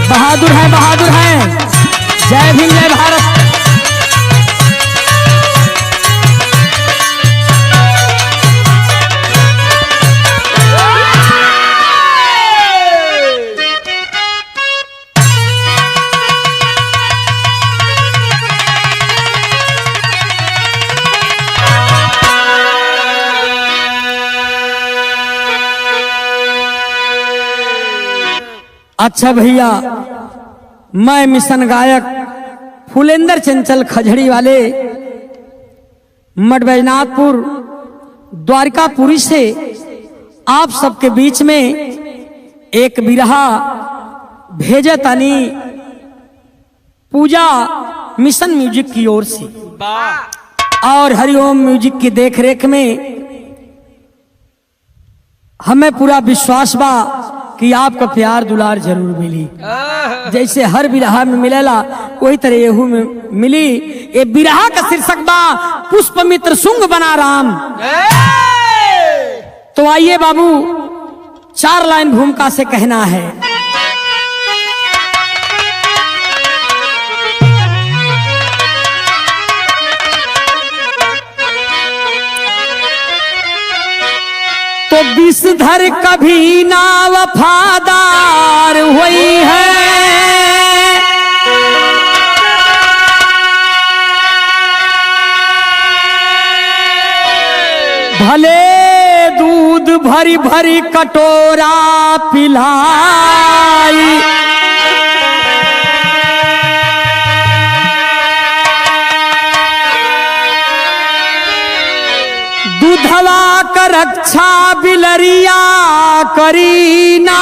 बहादुर है, बहादुर है। जय भीम, जय भारत। अच्छा भैया, मैं मिशन गायक फूलेंद्र चंचल खजड़ी वाले मठ बैजनाथपुर द्वारकापुरी से आप सबके बीच में एक बिरहा भेजे तानी पूजा मिशन म्यूजिक की ओर से और हरिओम म्यूजिक की देखरेख में हमें पूरा विश्वास बा कि आपका प्यार दुलार जरूर मिली। जैसे हर बिरहा में मिलेला वही तरह येहू में मिली। ये बिरहा का शीर्षक बा पुष्पमित्र सुंग बना राम। तो आइए बाबू, 4 लाइन भूमिका से कहना है। तो विषधर कभी ना वफादार हुई है, भले दूध भरी भरी कटोरा पिलाई, दूधवा का रक्षा बिलरिया करीना,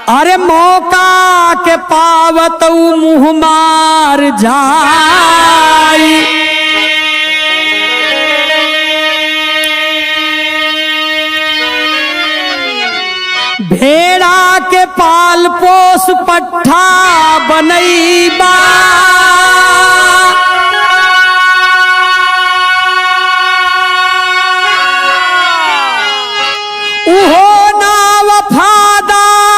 अरे मौका के पावत मुँह मार जाई, भेड़ा के पाल पोस पट्ठा बनैबा, उहो ना वफादार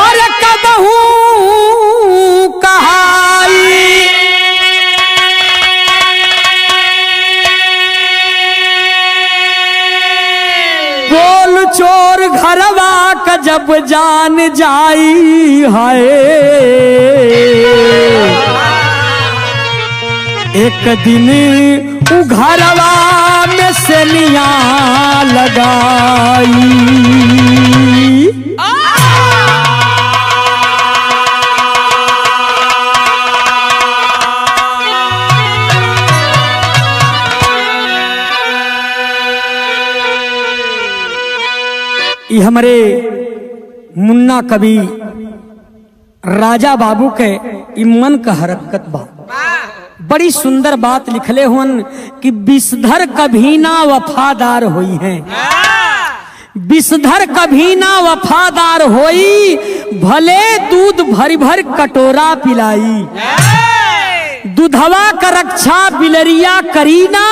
अरे कबहू कहाई, बोल चोर घरवा का जब जान जाई है, एक दिन उ घरवा में सेनिया लगाई। ये हमारे मुन्ना कवि राजा बाबू के मन का हरकत बा, बड़ी सुंदर बात लिखले हुन कि विषधर कभी ना वफादार होई हैं, विषधर कभी ना वफादार होई, भले दूध भरी भर कटोरा पिलाई, दूधवा का रक्षा बिलरिया करीना,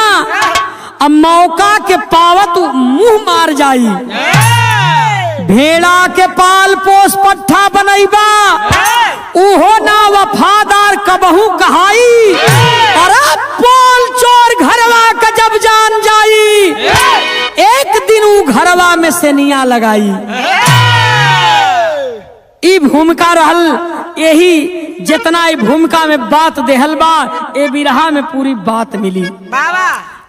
अब मौका के पावत मुंह मार जाई, भेड़ा के पाल पोस पट्ठा बनैबा, उहो ना वफादार कबहू कहाई, अरे पोल चोर घरवा का जब जान जाई, एक दिन उ घरवा में सेनिया लगाई। ई भूमिका रहल, यही जितना ई भूमिका में बात देहल बा, ए बिरहा में पूरी बात मिली।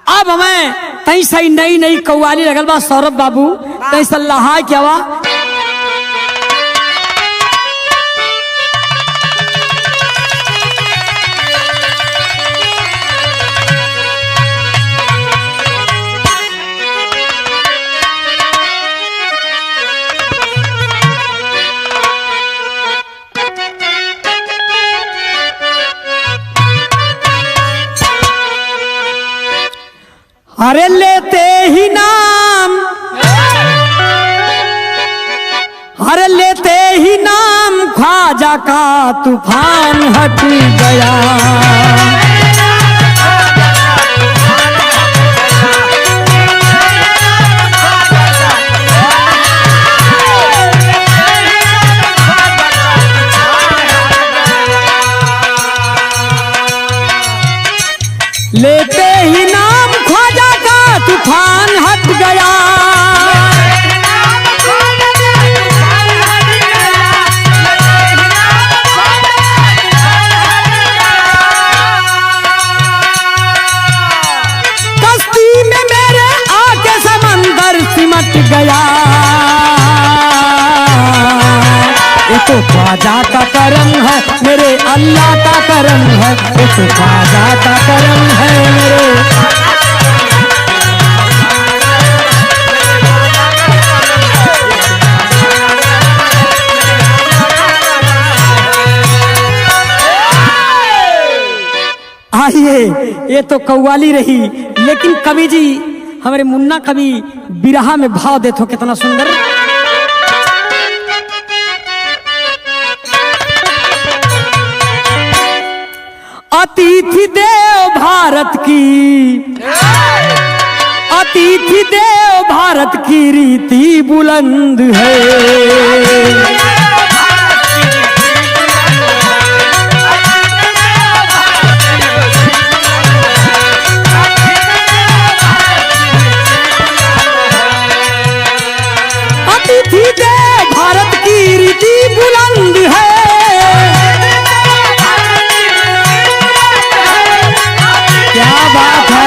अब हमें तैसा नई नई कव्वाली लगल बा सौरभ बाबू, तैसा लहा क्या बा। अरे लेते ही नाम, अरे लेते ही नाम ख्वाजा का तूफान हट गया, ही नाम ख्वाजा का तूफान हट गया। कश्ती में मेरे आके समंदर सिमट गया। ये तो ख्वाजा का करम है, मेरे अल्लाह का करम है। ये तो ख्वाजा का करम है मेरे। आइए, ये तो कव्वाली रही, लेकिन कवि जी हमारे मुन्ना कवि बिरहा में भाव देते हो कितना सुंदर। अतिथि देव भारत की, अतिथि देव भारत की रीति बुलंद है। अतिथि देव भारत की रीति बुलंद है। क्या बात है।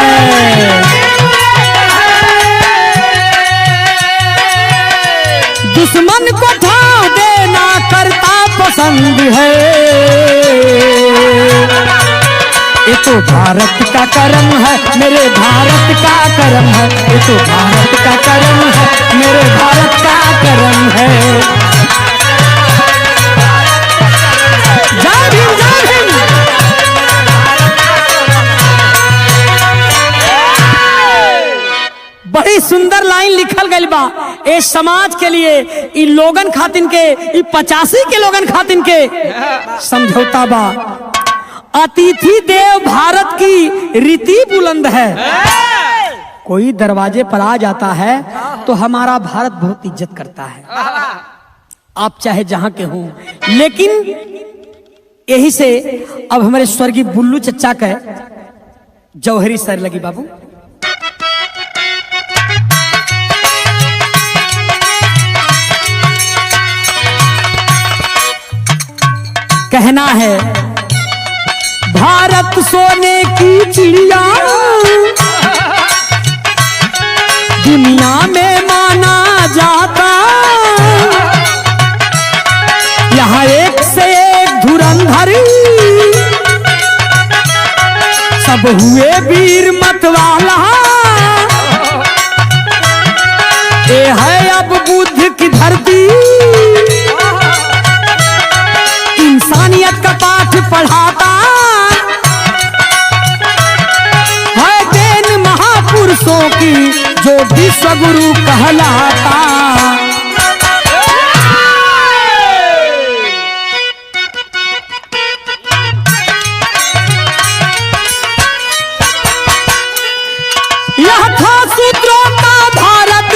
दुश्मन को ठाव देना करता पसंद है। ये तो भारत का करम है, मेरे भारत का करम है। ये तो भारत का करम है, मेरे भारत का करम है। जय भीम, जय भीम। बड़ी सुंदर लाइन लिखल गई बा ए समाज के लिए, इ लोगन खातिन के, इ 85 के लोगन खातिन के समझौता बा। अतिथि देव भारत की रीति बुलंद है। कोई दरवाजे पर आ जाता है तो हमारा भारत बहुत इज्जत करता है, आप चाहे जहां के हों। लेकिन यही से अब हमारे स्वर्गीय बुल्लू चच्चा के जौहरी सर लगी बाबू। कहना है, भारत सोने की चिड़िया दुनिया में माना जाता। यहाँ एक से एक धुरंधर सब हुए वीर मतवाला। ये है अब बुद्ध की धरती, इंसानियत का पाठ पढ़ाता है। देन महापुरुषों की जो विश्व गुरु कहलाता। यह था सूत्रों का भारत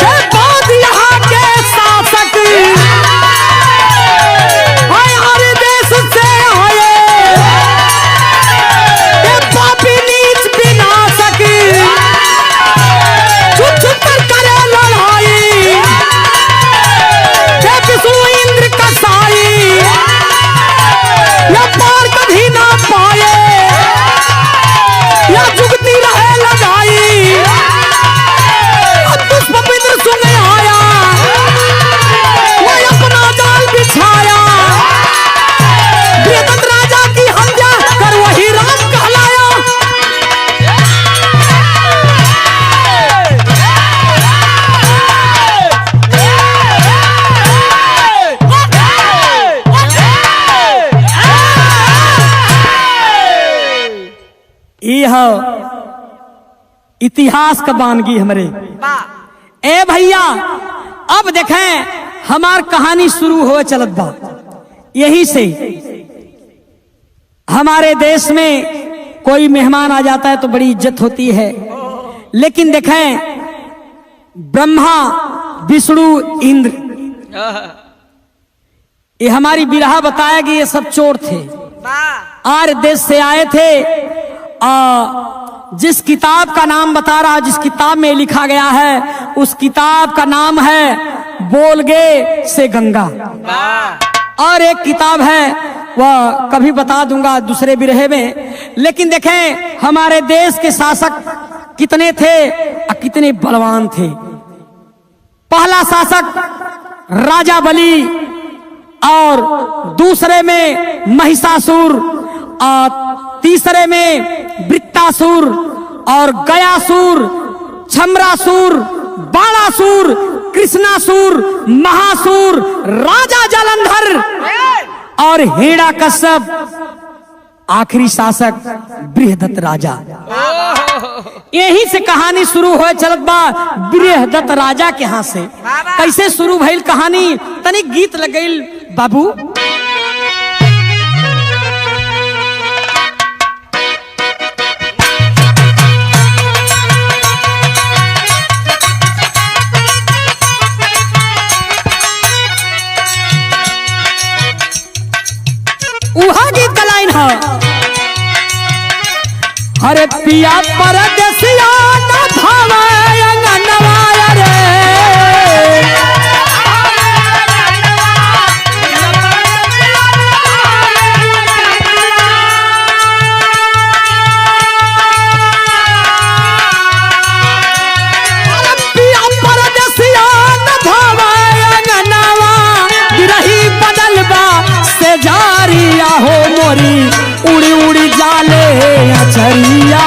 के बाद यहाँ के शासक हर देश से आए ये पापी नीच विनाशक। छुप छुप कर करे लड़ाई ये विष्णु इंद्र कसाई। ये पार कभी ना पाए, या जुगती रहे लगाई। अब पुष्प पितर सुन आया, वो अपना जाल बिछाया। बेदत राजा की हत्या कर वही राम कहलाया। यह इतिहास का बानगी हमरे। ए भैया, अब देखें हमार कहानी शुरू हो चलत बा। यही से हमारे देश में कोई मेहमान आ जाता है तो बड़ी इज्जत होती है। लेकिन देखें ब्रह्मा विष्णु इंद्र, ये हमारी बिरहा बताया कि ये सब चोर थे। आर देश से आए थे। जिस किताब का नाम बता रहा, जिस किताब में लिखा गया है, उस किताब का नाम है बोलगे से गंगा। और एक किताब है, वह कभी बता दूंगा दूसरे बिरहे में। लेकिन देखें हमारे देश के शासक कितने थे और कितने बलवान थे। पहला शासक राजा बलि, और दूसरे में महिषासुर, और तीसरे में वृत्तासुर, और गयासुर, छम्रासुर, बाणासुर, कृष्णासुर, महासुर, राजा जालंधर और हिरण्यकश्यप, आखिरी शासक बृहदत्त राजा। यही से कहानी शुरू हो चलत बा बृहदत्त राजा के यहाँ से। कैसे शुरू भइल कहानी, तनिक गीत लग गइल बाबू। उहा गीत का लाइन है, हरे पिया परदेसिया न भावे अंगनवा रे, पिया परदेसिया न भावे अंगनवा, बिरही बदलबा से जारिया हो मोरी, उड़ी उड़ी जाले अचरिया।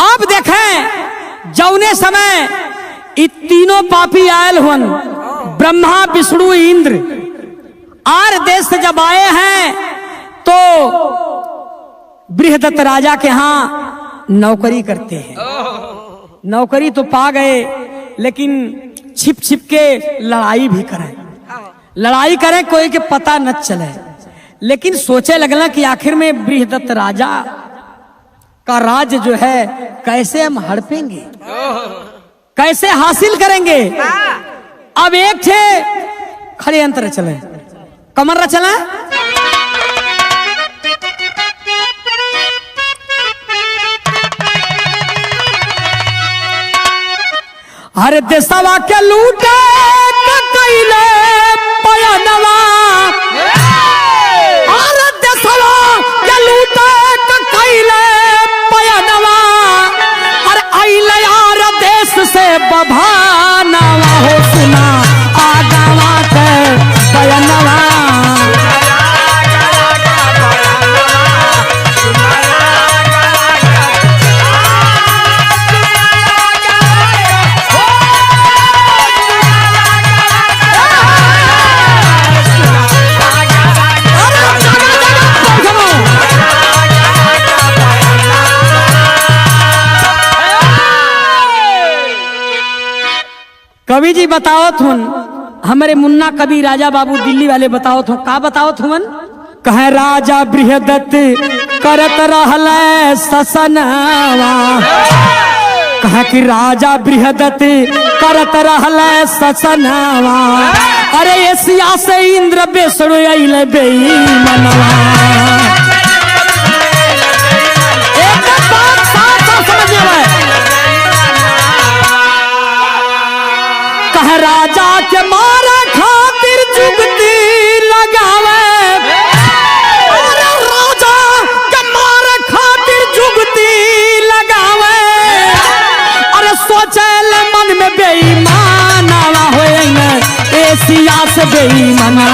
अब देखें जौने समय इ तीनों पापी आयल हुन, ब्रह्मा विष्णु इंद्र, आर देश से जब आए हैं तो बृहदत्त राजा के यहाँ नौकरी करते हैं। नौकरी तो पा गए, लेकिन छिप छिप के लड़ाई भी करें, लड़ाई करें कोई के पता न चले। लेकिन सोचे लगना कि आखिर में बृहदत्त राजा का राज्य जो है कैसे हम हड़पेंगे, कैसे हासिल करेंगे। अब एक थे खड़े अंतर चले, कमर चले, हर देशवा के लूटे कैले पयनवा, हर देशवा के लूटे कैले पयनवा, और आइले यार देश से बभानवा हो, सुना आगवा के पयनवा। कवि जी बताओ थुन, हमारे मुन्ना कवि राजा बाबू दिल्ली वाले बताओ थो, का बताओ थुन, कहे राजा बृहदत्त करत रहल ससनवा, कहे कि राजा बृहदत्त करत रहल ससनवा, अरे एशिया से इंद्र बेसरो अइले बेईमानवा। एक बात साफ समझ में, राजा के मारे खातिर जुगती लगावे, राजा के मारे खातिर जुगती लगावे, अरे सोचल मन में बेईमानवा होए न, एशिया से बेईमानवा।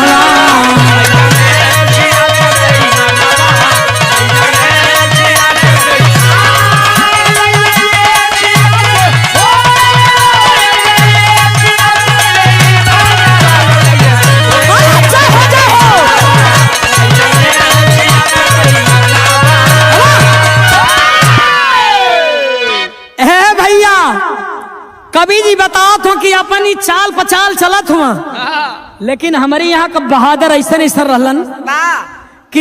कवि जी बताओ कि अपनी चाल पचाल चलत हुआ, लेकिन हमारे यहाँ का बहादुर ऐसा ऐसा रहलन कि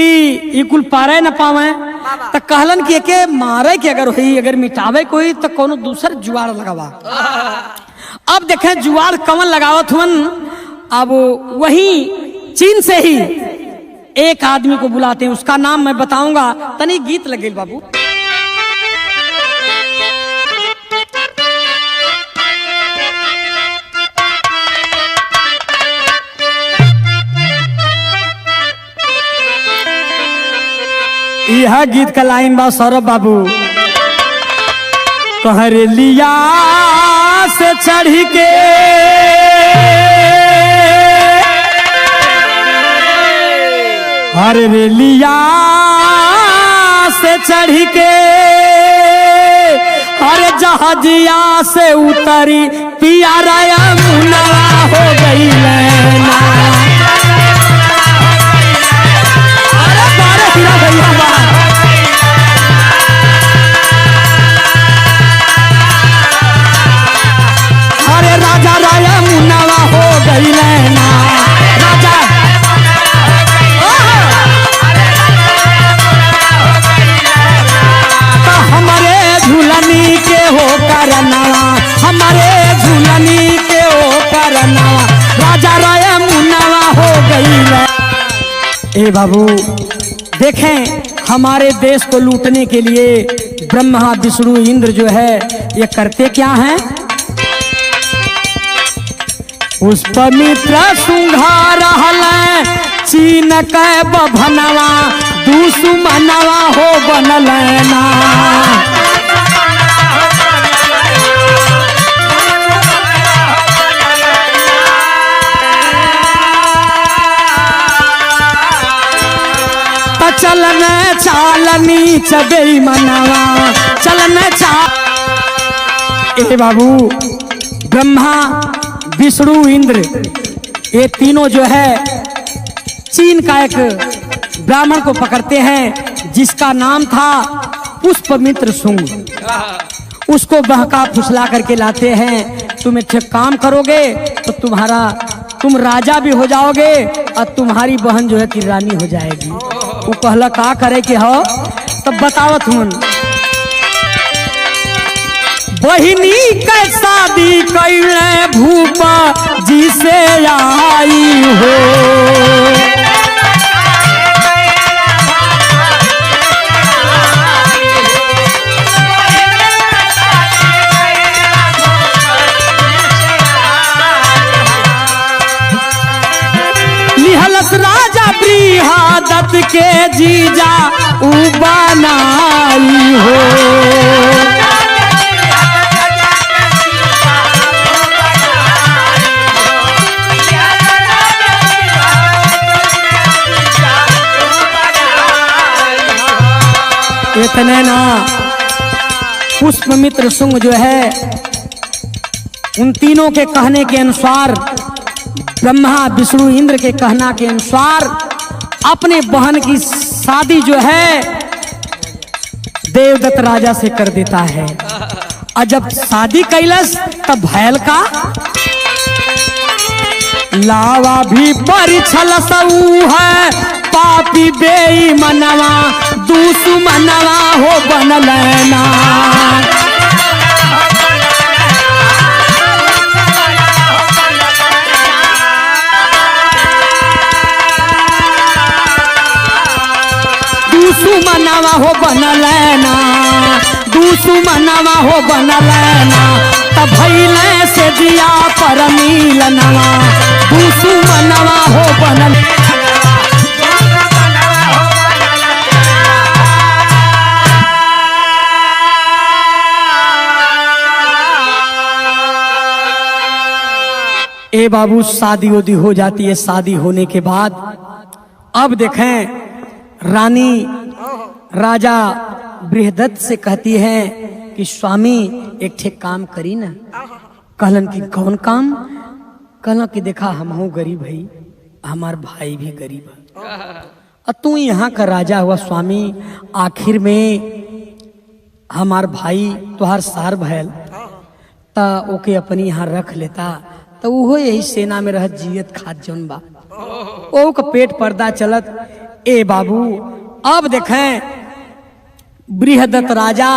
ये कुल पारे न पावे, तो कहलन कि एके मारे के अगर हुई, अगर मिटावे कोई तो कोनो दूसर जुआर लगावा। अब देखे जुआर कवन लगावत हुन। अब वही चीन से ही एक आदमी को बुलाते हैं, उसका नाम मैं बताऊंगा। तनी गीत लगे बाबू। यह गीत का लाइन बा सौरभ बाबू। कहर लिया से चढ़ के हर लिया से चढ़ के हर जहाजिया से उतरी पियारा यमुना हो गई लेना। अरे बारे हीरा भैया बा। अरे राजा राया मुन्नावा हो गई लेना। राजा हमारे झूलनी के हो करनावा, हमारे झूलनी के हो करनावा, राजा राया मुन्नावा हो गई। ए बाबू देखें, हमारे देश को लूटने के लिए ब्रह्मा विष्णु इंद्र जो है ये करते क्या हैं। पुष्पमित्र सुंघा रहल चीन के बभनवा, दुश्मनवा हो बनल ना। चलन चालनी चबे मनवा, चलन चाल। ए बाबू ब्रह्मा विष्णु इंद्र ये तीनों जो है चीन का एक ब्राह्मण को पकड़ते हैं जिसका नाम था पुष्पमित्र सुंग। उसको बहका फुसला करके लाते हैं। तुम एक काम करोगे तो तुम राजा भी हो जाओगे और तुम्हारी बहन जो है कि रानी हो जाएगी। वो कहला का करे कि हो, तब बतावत हूँ। बहिनी के शादी कैले भूपा जी से आई हो। लिहलस राजा बृहदत्त के जीजा उ बनाई हो। इतने ना पुष्पमित्र सुंग जो है उन तीनों के कहने के अनुसार, ब्रह्मा विष्णु इंद्र के कहना के अनुसार अपने बहन की शादी जो है देवदत्त राजा से कर देता है। और जब शादी कैलस तब भैल का लावा भी परिछल सऊ है, पापी बेईमनवा दुश्मनवा हो बनल ना। दुश्मनवा हो बनल ना, दुश्मनवा हो बनल ना। तब भइले से दिया पर मिलनवा, दुश्मनवा हो बनल। ए बाबू शादी उदी हो जाती है। शादी होने के बाद अब देखें रानी राजा बृहदत्त से कहती है कि स्वामी एक ठे काम करी ना। कहलन कि कौन काम। कहलन कि देखा हम हूँ गरीब है, हमार भाई भी गरीब है, और तू यहाँ का राजा हुआ स्वामी। आखिर में हमार भाई तुहार सार भैल, ता ओके अपनी यहाँ रख लेता तो वो यही सेना में रह जियत खात जौन बा ओ का पेट पर्दा चलत। ए बाबू अब देखें बृहदत्त राजा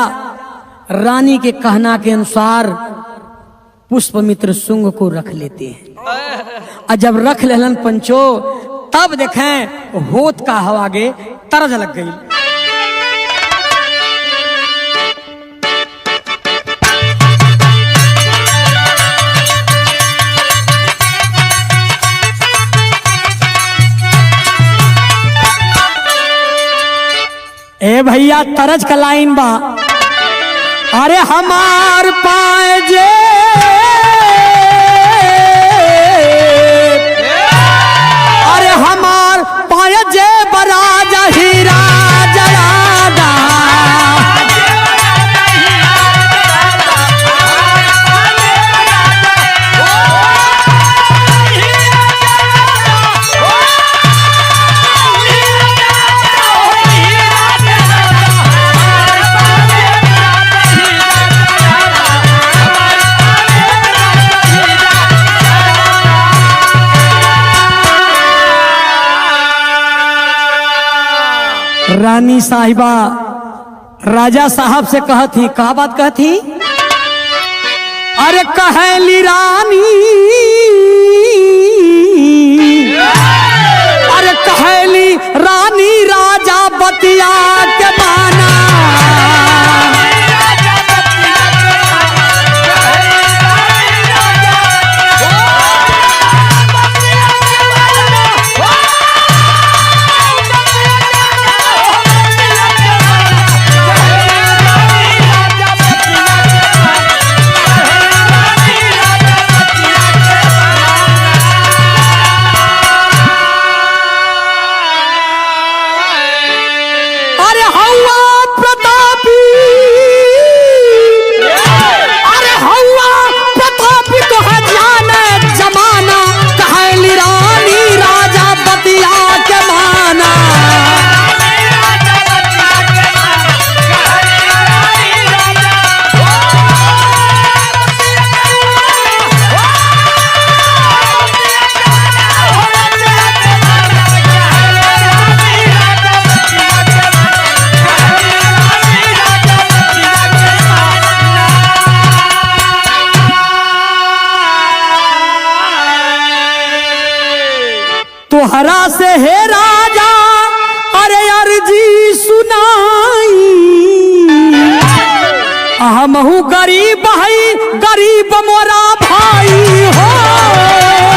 रानी के कहना के अनुसार पुष्पमित्र शुंग को रख लेते हैं और जब रख लेलन पंचो तब देखें होत का हवा गे तरज लग गई। ए भैया तरज का लाइन बा अरे हमार पाए जे अरे हमार पाए जे बराजा हीरा जरादा रानी साहिबा राजा साहब से कहती का बात कहती अरे कहली रानी अरे कहली रानी राजा बतिया के माना तोहरा से हे राजा अरे अर्जी सुनाई हमहू गरीब हई गरीब मोरा भाई हो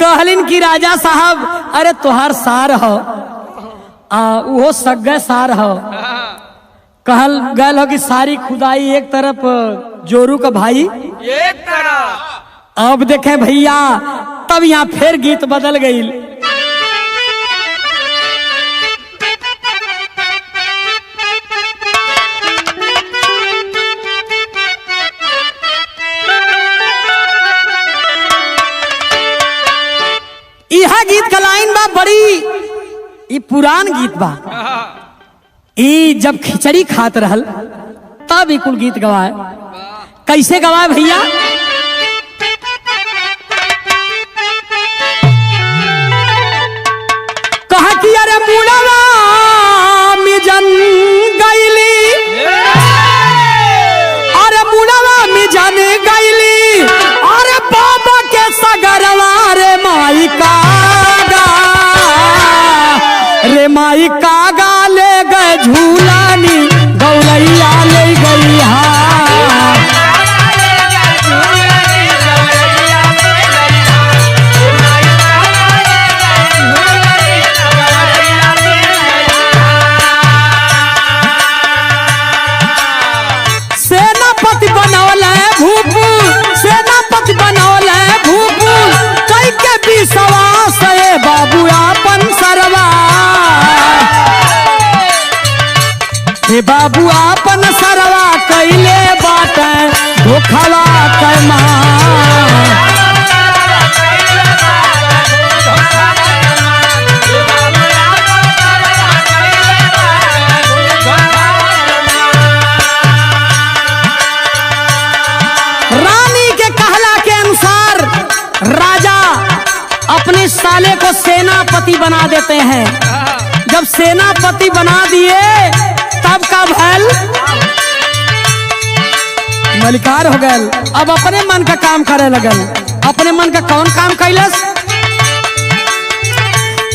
कहलिन की राजा साहब अरे तुहार सार हो वो सगे सार हो कहल गल हो कि सारी खुदाई एक तरफ जोरू का भाई एक तरफ। अब देखे भैया तब यहाँ फिर गीत बदल गई। यह गीत का लाइन बा बड़ी ये पुरान गीत बा ई जब खिचड़ी खात रहल तब कुल गीत गवाए। कैसे गवाए भैया कहा कि अरे मुड़वा मिजन गईली अरे मुड़वा मिजन गईली अरे बाबा के सगरवा रे माई कागा रे माई कागा ले गए झूलानी गौरैया ले गई हा ए बाबू आपन सरवा कैले बाटे धोखावा के माँ। अपने साले को सेनापति बना देते हैं। जब सेनापति बना दिए तब का भैल मलिकार हो गए। अब अपने मन का काम करे लगल। अपने मन का कौन काम कैलस?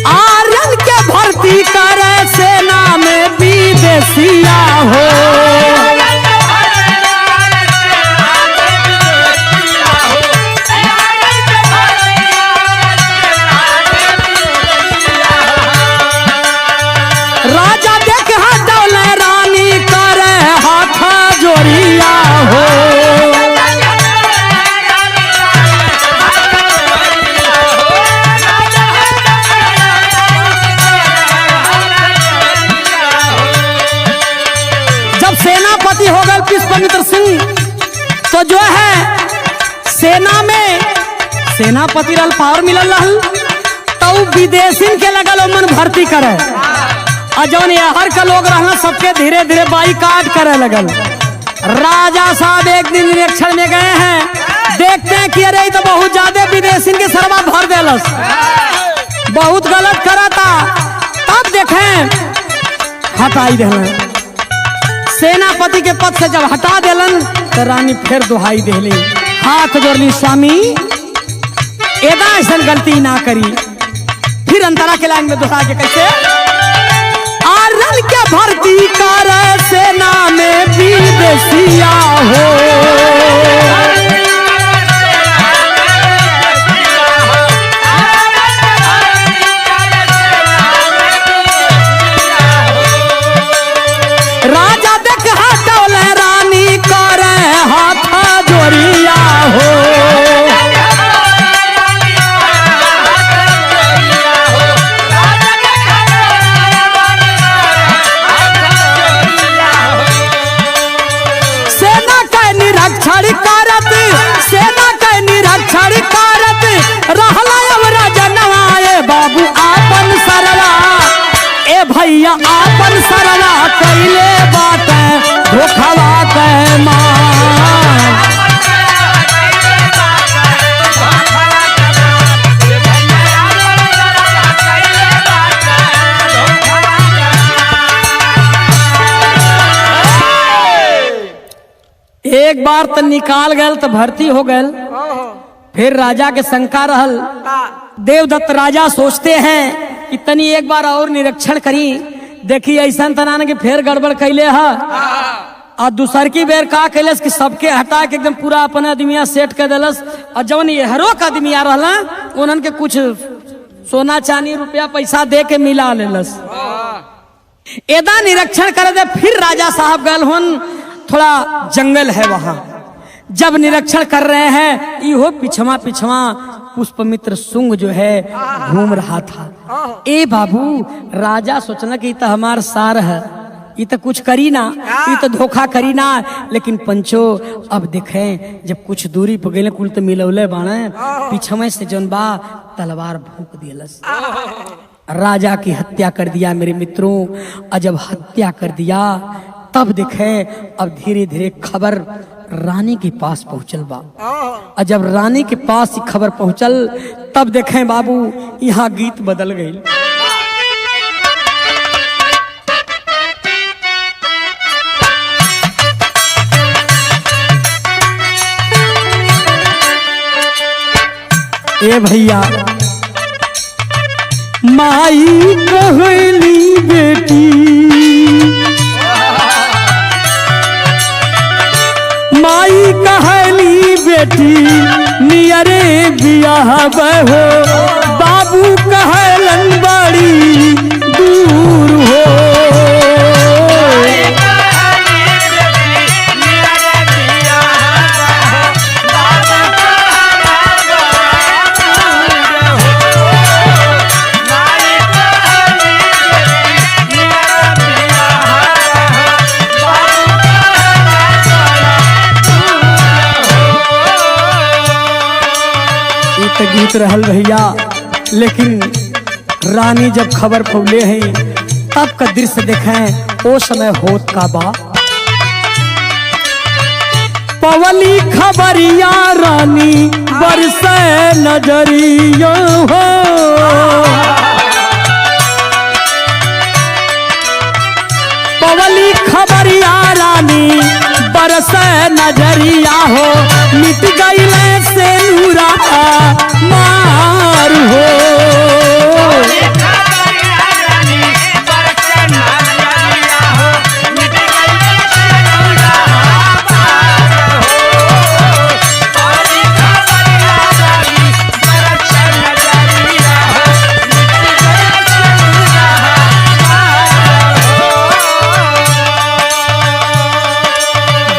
आर्यन के भर्ती करे सेना में विदेशिया हो। सेनापति हो गए पुष्पमित्र सिंह तो जो है सेना में सेनापति रल पावर मिलल रहल तो विदेशी के लगल मन भर्ती करे। और जौन यहाँ का लोग रहना सबके धीरे धीरे बाईकाट करे लगल। राजा साहब एक दिन निरीक्षण में गए हैं, देखते हैं कि अरे तो बहुत ज्यादा विदेशी के सरवा भर देलस, बहुत गलत करा था। तब देखें हटाई देना सेनापति के पद से जब हटा देलन तो रानी फिर दुहाई देली, हाथ जोड़ली, स्वामी एदा ऐसा गलती ना करी। फिर अंतरा के लाइन में दोहरा के कैसे? आर्यन के भर्ती कर सेना में विदेशिया हो। सेना के निरीक्षण करत रहला अवरा जनवाए बाबू आपन सरवा। ए भैया आपन सरवा कैले बाटे धोखावा के माँ। एक बार तो निकाल गए तो भर्ती हो गए। फिर राजा के शंका रहल। देवदत्त राजा सोचते हैं कि तनी एक बार और निरीक्षण करी, देखी ऐसा तना कि फिर गड़बड़ कैले है। और दूसर की बेर का कैलस कि सबके हटा के एकदम पूरा अपने आदमिया सेट कर दिलस। और जवन यहरो का आदमिया रहला उन्हन के कुछ सोना चांदी रुपया पैसा दे के मिला लेलस। एदा निरीक्षण करे दे फिर राजा साहब गल हुन, थोड़ा जंगल है वहां। जब निरीक्षण कर रहे हैं इहो पिछवा पिछवा पुष्पमित्र सुंग जो है घूम रहा था। ए बाबू राजा सोचना कि तो हमार सार है, ये तो कुछ करी ना, ये तो धोखा करी ना। लेकिन पंचो अब देखें जब कुछ दूरी पर गए कुल तो मिलौले बाणे, पिछवे से जौन बा तलवार भूक दिलस, राजा की हत्या कर दिया मेरे मित्रों। और जब हत्या कर दिया तब देखें अब धीरे धीरे खबर रानी के पास पहुंचल बा। और जब रानी के पास खबर पहुंचल तब देखें बाबू यहाँ गीत बदल गई। ए भैया माई कहली बेटी, माई कहली बेटी नियरे बियाह बहो, बाबू कहलन बड़ी दूर हो। तो गीत रहल भैया, लेकिन रानी जब खबर पौले हैं तब का दृश्य देखें ओ समय होत का बा। पवली खबरिया रानी बरसे नजरिया हो, पवली खबरिया रानी बरसे नजरिया हो, मिट गई से नूरा मार हो।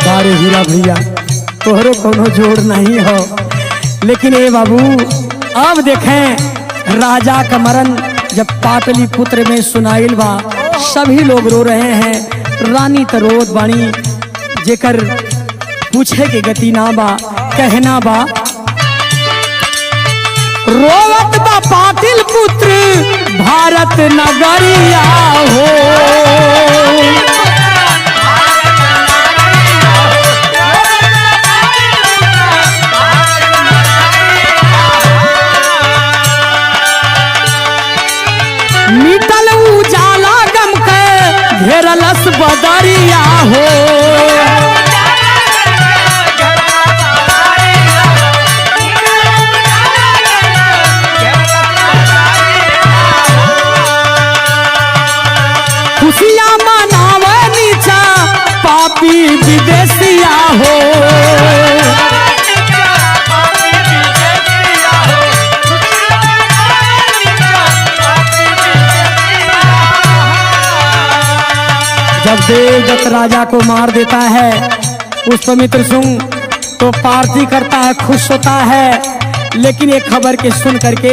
बारे हीरा भैया तोहरो कोनो जोड़ नहीं हो, लेकिन ए बाबू अब देखें राजा का मरण जब पाटलिपुत्र में सुनाइल बा, सभी लोग रो रहे हैं। रानी तो रोत बाणी, जेकर पूछे के गति ना बा, कहना बा। रोवत बा पाटलिपुत्र भारत नगरिया हो, मिटल उजाला गम के घेरलस बदरिया हो। खुशियाँ मनावे नीचा पापी विदेशिया हो, जब देवदत्त राजा को मार देता है पुष्पमित्र सिंह तो पार्थी करता है, खुश होता है। लेकिन ये खबर के सुन करके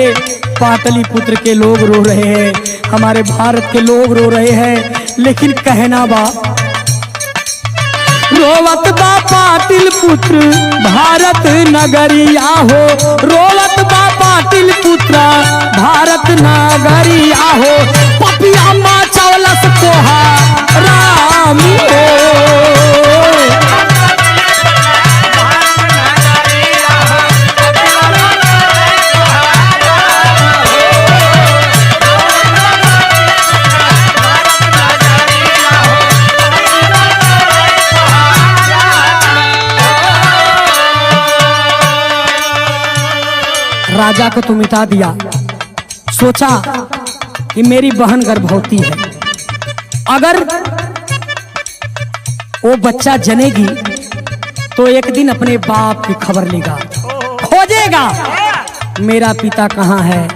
पाटलिपुत्र के लोग रो रहे हैं, हमारे भारत के लोग रो रहे हैं। लेकिन कहना बा, रोवत बा पाटलिपुत्र भारत नगरिया हो, रोवत बा पाटलिपुत्र भारत नगरिया हो, पपिया माँ चौलस कोहा राम हो। राजा को तो मिटा दिया, सोचा कि मेरी बहन गर्भवती है, अगर वो बच्चा जनेगी तो एक दिन अपने बाप की खबर लेगा, खोजेगा मेरा पिता कहाँ है।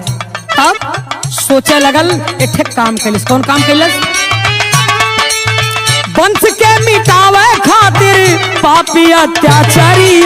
तब सोचे लगल एक काम कैलस। कौन काम कैलस? वंश के मिटावे खातिर पापी अत्याचारी